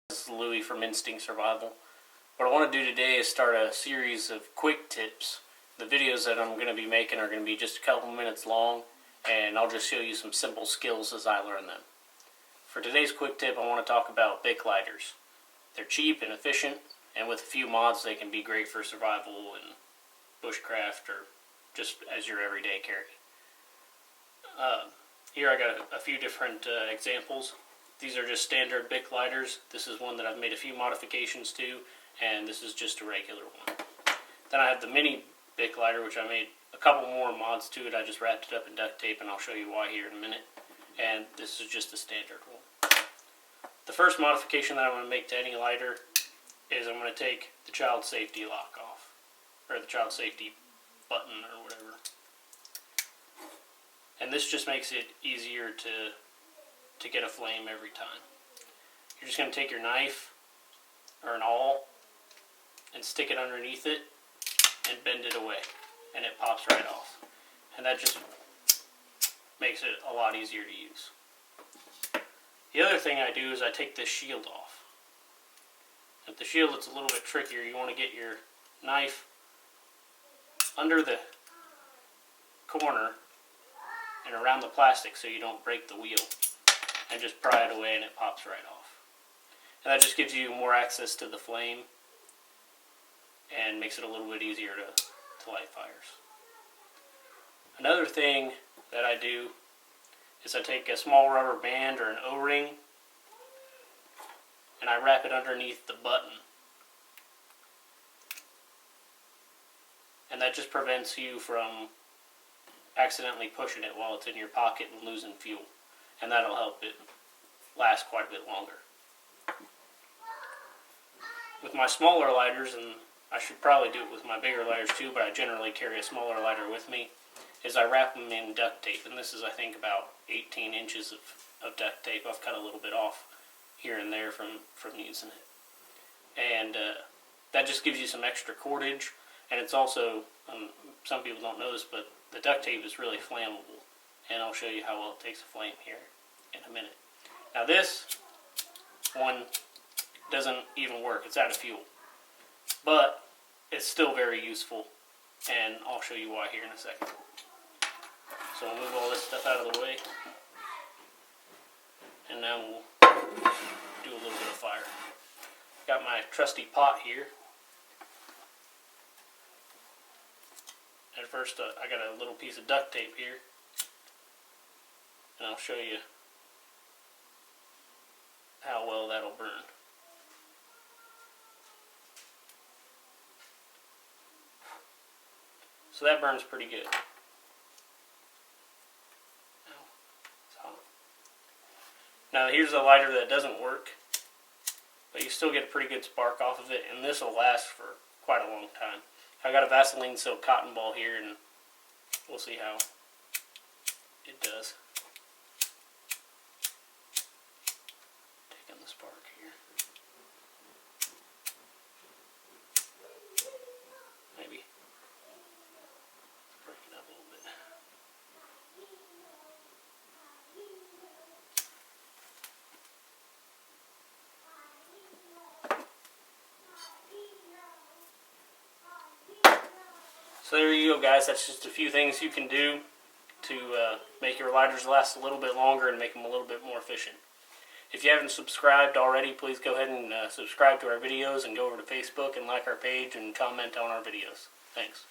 This is Louie from Instinct Survival. What I want to do today is start a series of quick tips. The videos that I'm going to be making are going to be just a couple minutes long, and I'll just show you some simple skills as I learn them. For today's quick tip, I want to talk about Bic lighters. They're cheap and efficient, and with a few mods they can be great for survival and bushcraft or just as your everyday carry. Here I got a few different examples. These are just standard Bic lighters. This is one that I've made a few modifications to, and this is just a regular one. Then I have the mini Bic lighter, which I made a couple more mods to it. I just wrapped it up in duct tape, and I'll show you why here in a minute. And this is just a standard one. The first modification that I'm going to make to any lighter is I'm going to take the child safety lock off, or the child safety button or whatever. And this just makes it easier to get a flame every time. You're just going to take your knife or an awl and stick it underneath it and bend it away, and it pops right off. And that just makes it a lot easier to use. The other thing I do is I take this shield off. With the shield it's a little bit trickier. You want to get your knife under the corner and around the plastic so you don't break the wheel, and just pry it away and it pops right off. And that just gives you more access to the flame and makes it a little bit easier to light fires. Another thing that I do is I take a small rubber band or an O-ring and I wrap it underneath the button. And that just prevents you from accidentally pushing it while it's in your pocket and losing fuel. And that'll help it last quite a bit longer. With my smaller lighters, and I should probably do it with my bigger lighters too, but I generally carry a smaller lighter with me, is I wrap them in duct tape. And this is, I think, about 18 inches of duct tape. I've cut a little bit off here and there from using it. And that just gives you some extra cordage. And it's also, some people don't know this, but the duct tape is really flammable. And I'll show you how well it takes a flame here in a minute. Now this one doesn't even work. It's out of fuel. But it's still very useful. And I'll show you why here in a second. So we'll move all this stuff out of the way. And now we'll do a little bit of fire. Got my trusty pot here. At first I got a little piece of duct tape here. And I'll show you how well that'll burn. So that burns pretty good. Now here's a lighter that doesn't work, but you still get a pretty good spark off of it, and this will last for quite a long time. I got a Vaseline silk cotton ball here, and we'll see how it does. Taking the spark here. Maybe break it up a little bit. So there you go, guys. That's just a few things you can do to make your lighters last a little bit longer and make them a little bit more efficient. If you haven't subscribed already, please go ahead and subscribe to our videos and go over to Facebook and like our page and comment on our videos. Thanks.